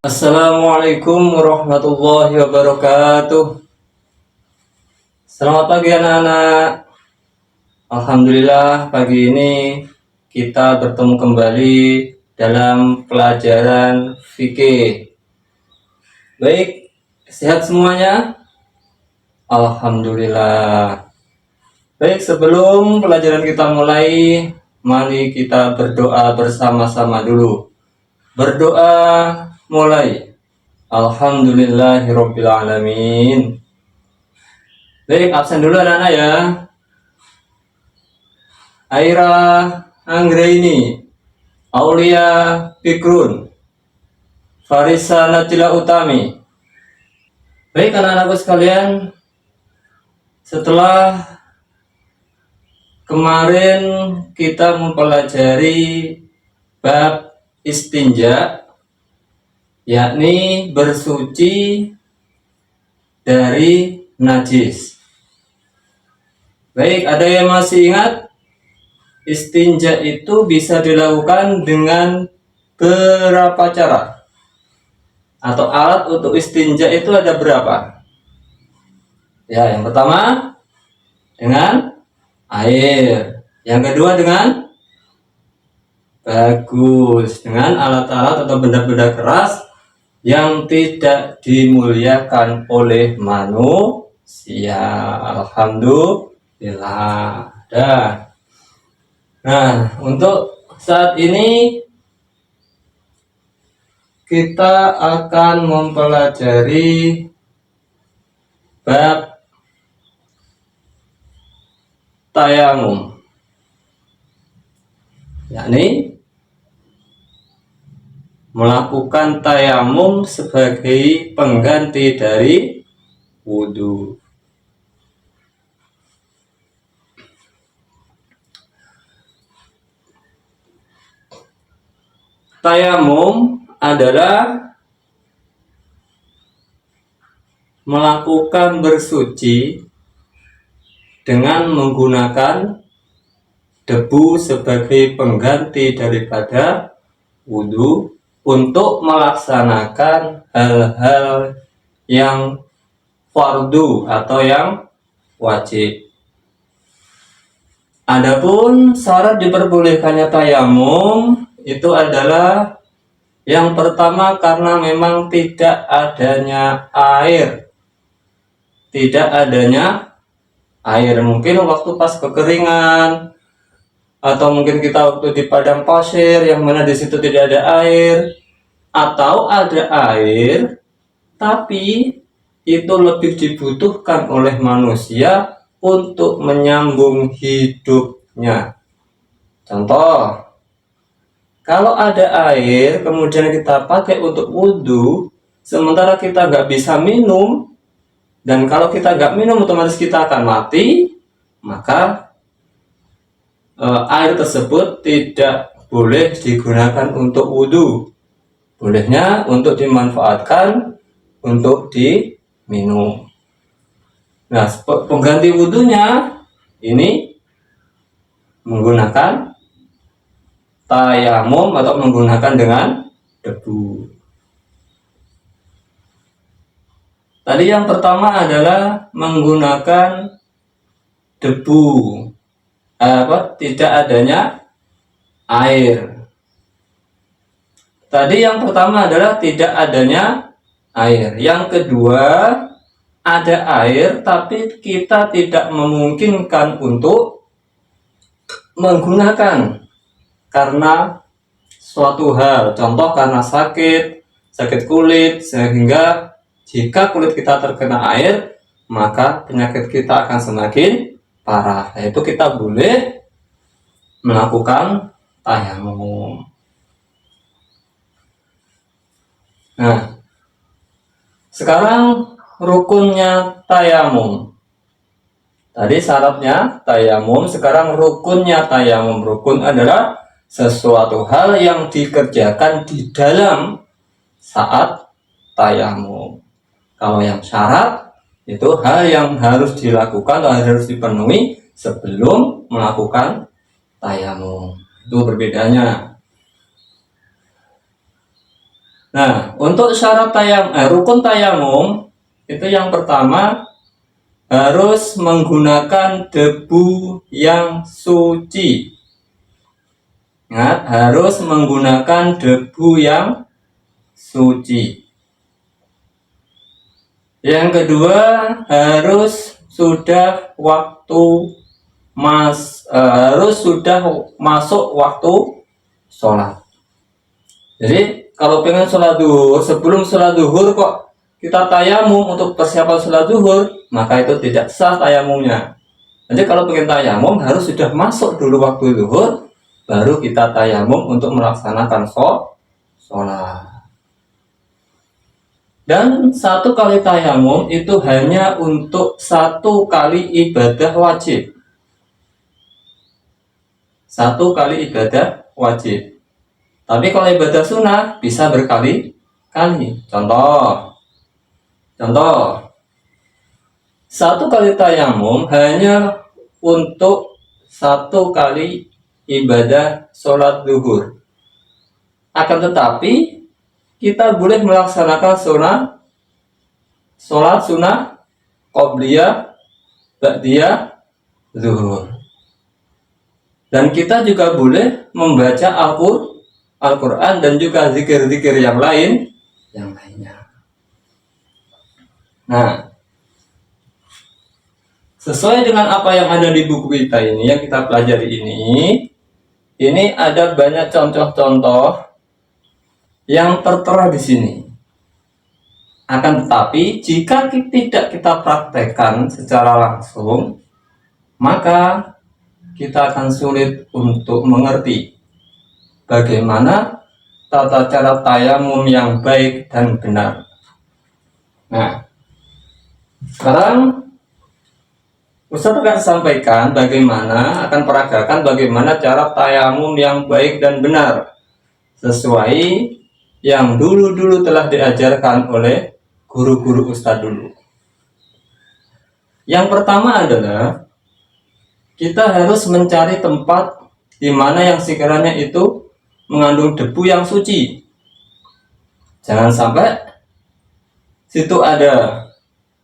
Assalamualaikum warahmatullahi wabarakatuh. Selamat pagi anak-anak. Alhamdulillah pagi ini kita bertemu kembali dalam pelajaran fikih. Baik, sehat semuanya? Alhamdulillah. Baik, sebelum pelajaran kita mulai, mari kita berdoa bersama-sama dulu. Berdoa mulai. Alhamdulillahirabbil alamin. Baik, absen dulu anak-anak ya. Aira Anggraini, Aulia Fikrun, Farisa Najila Utami. Baik anak-anakku sekalian, setelah kemarin kita mempelajari bab istinja, yakni bersuci dari najis. Baik, ada yang masih ingat? Istinja itu bisa dilakukan dengan berapa cara? Atau alat untuk istinja itu ada berapa? Ya, yang pertama dengan air. Yang kedua dengan dengan alat-alat atau benda-benda keras yang tidak dimuliakan oleh manusia. Alhamdulillah. Nah, untuk saat ini kita akan mempelajari bab tayamum, yakni melakukan tayamum sebagai pengganti dari wudhu. Tayamum adalah melakukan bersuci dengan menggunakan debu sebagai pengganti daripada wudhu untuk melaksanakan hal-hal yang fardu atau yang wajib. Adapun syarat diperbolehkannya tayamum itu adalah yang pertama karena memang tidak adanya air. Tidak adanya air, mungkin waktu pas kekeringan, atau mungkin kita waktu di padang pasir yang mana di situ tidak ada air, atau ada air tapi itu lebih dibutuhkan oleh manusia untuk menyambung hidupnya. Contoh, kalau ada air kemudian kita pakai untuk wudhu, sementara kita nggak bisa minum, dan kalau kita nggak minum otomatis kita akan mati, maka air tersebut tidak boleh digunakan untuk wudhu. Bolehnya untuk dimanfaatkan untuk diminum. Nah, pengganti wudhunya ini menggunakan tayamum atau menggunakan dengan debu. Tadi yang pertama adalah menggunakan debu, tidak adanya air. Tadi yang pertama adalah tidak adanya air. Yang kedua, ada air tapi kita tidak memungkinkan untuk menggunakan karena suatu hal, contoh karena sakit kulit, sehingga jika kulit kita terkena air maka penyakit kita akan semakin parah, yaitu kita boleh melakukan tayamum. Nah, sekarang rukunnya tayamum. Tadi syaratnya tayamum, sekarang rukunnya tayamum. Rukun adalah sesuatu hal yang dikerjakan di dalam saat tayamum. Kalau yang syarat itu hal yang harus dilakukan atau harus dipenuhi sebelum melakukan tayamum. Itu berbedanya. Nah, untuk syarat rukun tayamum itu yang pertama harus menggunakan debu yang suci. Ingat, harus menggunakan debu yang suci. Yang kedua, harus sudah masuk waktu sholat. Jadi kalau pengen sholat duhur, sebelum sholat duhur kok kita tayamum untuk persiapan sholat duhur, maka itu tidak sah tayamumnya. Jadi kalau pengen tayamum harus sudah masuk dulu waktu duhur, baru kita tayamum untuk melaksanakan sholat. Dan satu kali tayamum itu hanya untuk satu kali ibadah wajib. Satu kali ibadah wajib. Tapi kalau ibadah sunnah bisa berkali-kali. Contoh, satu kali tayamum hanya untuk satu kali ibadah sholat zuhur. Akan tetapi kita boleh melaksanakan sholat sunnah qobliyah, ba'diyah, zuhur. Dan kita juga boleh membaca Al-Quran dan juga zikir-zikir yang lainnya. Nah, sesuai dengan apa yang ada di buku kita ini, yang kita pelajari ini ada banyak contoh-contoh yang tertera di sini. Akan tetapi, jika tidak kita praktekkan secara langsung, maka kita akan sulit untuk mengerti bagaimana tata cara tayamum yang baik dan benar. Nah, sekarang Ustaz akan sampaikan akan peragakan bagaimana cara tayamum yang baik dan benar sesuai yang dulu-dulu telah diajarkan oleh guru-guru Ustaz dulu. Yang pertama adalah kita harus mencari tempat di mana yang sekiranya itu mengandung debu yang suci. Jangan sampai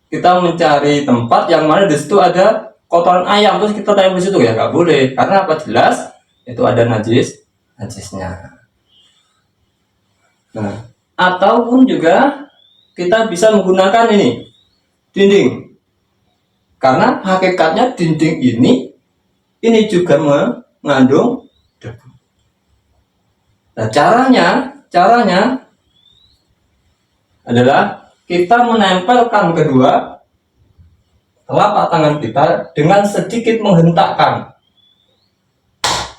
kita mencari tempat yang mana di situ ada kotoran ayam terus kita tayamum di situ, ya nggak boleh, karena apa, jelas itu ada najisnya. Nah, ataupun juga kita bisa menggunakan dinding, karena hakikatnya dinding ini juga mengandung debu. Nah, caranya adalah kita menempelkan kedua telapak tangan kita dengan sedikit menghentakkan.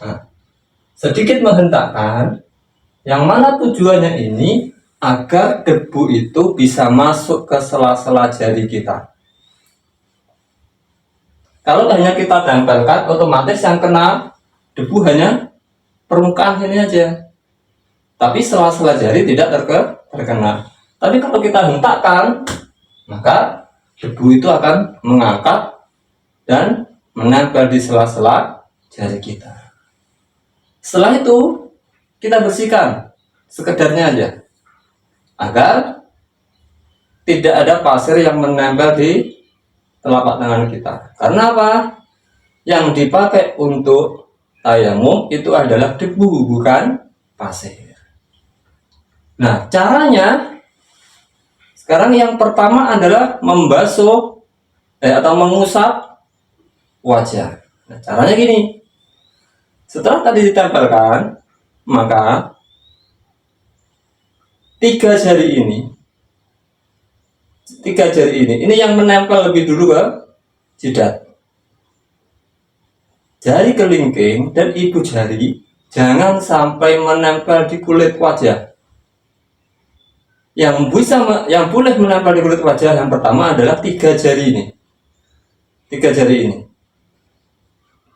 Nah, sedikit menghentakkan, yang mana tujuannya ini agar debu itu bisa masuk ke sela-sela jari kita. Kalau hanya kita tempelkan, otomatis yang kena debu hanya permukaan ini aja, tapi sela-sela jari tidak terkena. Tapi kalau kita hentakkan, maka debu itu akan mengangkat dan menempel di sela-sela jari kita. Setelah itu kita bersihkan sekedarnya aja, agar tidak ada pasir yang menempel di telapak tangan kita. Karena apa? Yang dipakai untuk tayamum itu adalah debu, bukan pasir. Nah, caranya sekarang yang pertama adalah membasuh atau mengusap wajah. Nah, caranya gini. Setelah tadi ditempelkan, maka 3 jari ini yang menempel lebih dulu ke jidat. Jari kelingking dan ibu jari jangan sampai menempel di kulit wajah. Yang boleh menempel di kulit wajah yang pertama adalah 3 jari ini. 3 jari ini.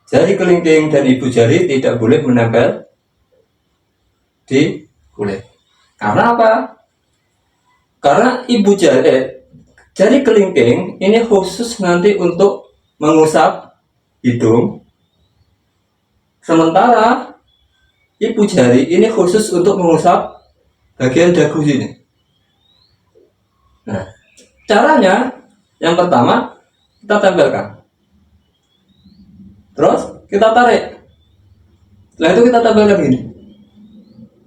Jari kelingking dan ibu jari tidak boleh menempel di kulit. Karena apa? Karena jari kelingking ini khusus nanti untuk mengusap hidung, sementara ibu jari ini khusus untuk mengusap bagian dagu sini. Nah, caranya yang pertama kita tempelkan, terus kita tarik. Setelah itu kita tempelkan gini.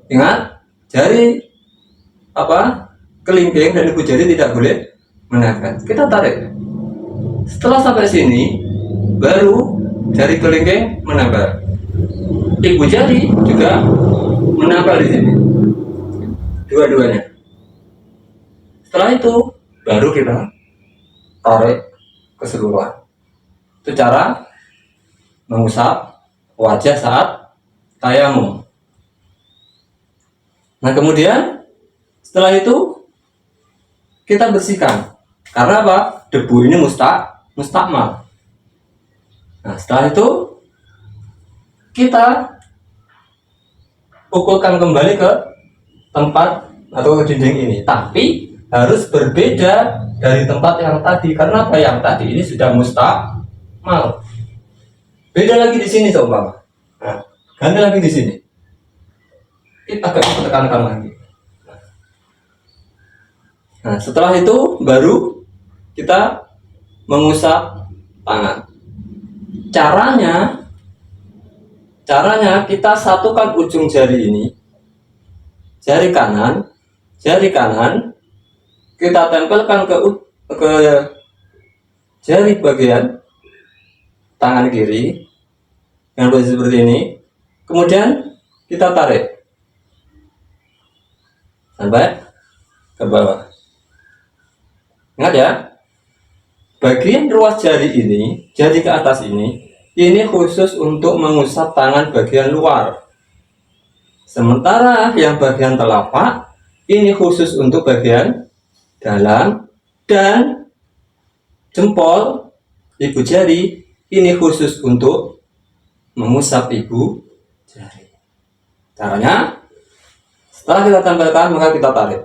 Ingat, jari kelingking dan ibu jari tidak boleh menempel. Kita tarik. Setelah sampai sini, baru jari kelingking menempel. Ibu jari juga menempel di sini. Dua-duanya. Setelah itu, baru kita tarik keseluruhan. Itu cara mengusap wajah saat tayamum. Nah, kemudian setelah itu kita bersihkan. Karena apa? Debu ini mustakmal. Nah, setelah itu kita pukulkan kembali ke tempat atau ke dinding ini. Tapi harus berbeda dari tempat yang tadi. Karena apa? Yang tadi ini sudah mustakmal. Beda lagi di sini, seumpama. Nah, ganti lagi di sini. Kita agak tekankan lagi. Nah, setelah itu baru kita mengusap tangan. Caranya kita satukan ujung jari ini, jari kanan kita tempelkan ke jari bagian tangan kiri dengan posisi seperti ini. Kemudian kita tarik sampai ke bawah. Ingat ya, bagian ruas jari ini, jari ke atas ini khusus untuk mengusap tangan bagian luar. Sementara yang bagian telapak ini khusus untuk bagian dalam, dan jempol ibu jari ini khusus untuk mengusap ibu jari. Caranya, setelah kita tempelkan maka kita tarik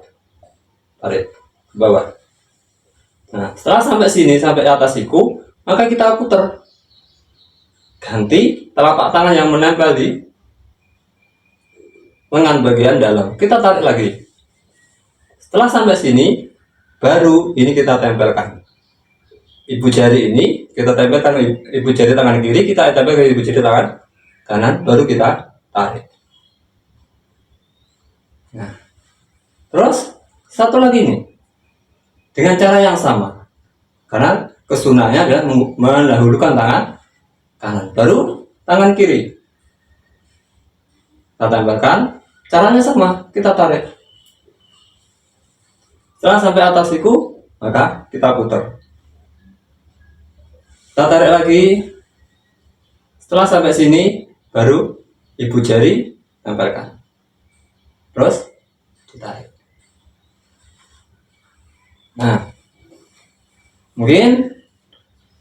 ke bawah. Nah, setelah sampai sini, sampai atas siku, maka kita putar. Ganti telapak tangan yang menempel di lengan bagian dalam. Kita tarik lagi. Setelah sampai sini, baru ini kita tempelkan. Ibu jari ini kita tempelkan, ibu jari tangan kiri kita tempelkan ibu jari tangan kanan, baru kita tarik. Nah, terus satu lagi nih. Dengan cara yang sama, karena kesunahnya adalah mendahulukan tangan kanan, baru tangan kiri kita tempelkan. Caranya sama, kita tarik. Setelah sampai atas siku, maka kita putar. Kita tarik lagi. Setelah sampai sini, baru ibu jari tempelkan. Terus ditarik. Nah, mungkin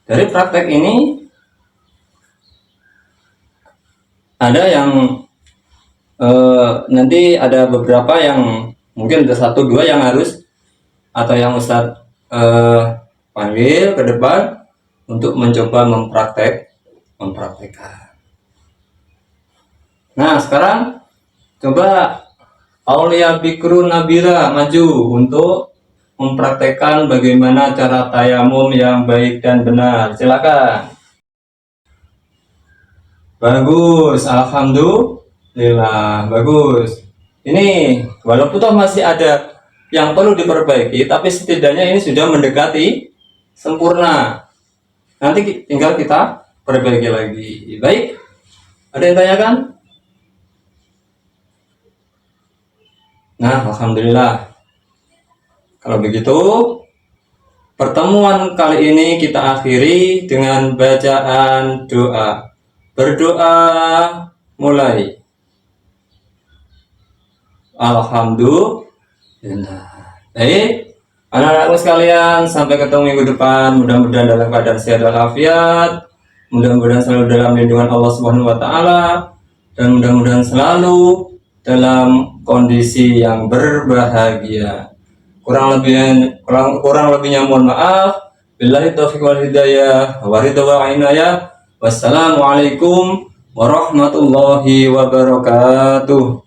dari praktek ini ada yang nanti ada beberapa yang mungkin ada 1-2 yang harus atau yang Ustadz panggil ke depan untuk mencoba mempraktekkan. Nah, sekarang coba Aulia Bikru Nabila maju untuk mempraktekkan bagaimana cara tayamum yang baik dan benar. Silakan. Bagus, alhamdulillah, bagus. Ini walaupun toh masih ada yang perlu diperbaiki, tapi setidaknya ini sudah mendekati sempurna. Nanti tinggal kita perbaiki lagi. Baik, ada yang tanyakan? Nah, alhamdulillah. Kalau begitu, pertemuan kali ini kita akhiri dengan bacaan doa. Berdoa mulai. Alhamdulillah. Baik, anak-anakku sekalian, sampai ketemu minggu depan. Mudah-mudahan dalam keadaan sehat walafiat. Mudah-mudahan selalu dalam lindungan Allah Subhanahu wa taala, dan mudah-mudahan selalu dalam kondisi yang berbahagia. Kurang lebihnya mohon maaf. Billahi taufiq wal hidayah wa ridha wa inayah. Wassalamualaikum warahmatullahi wabarakatuh.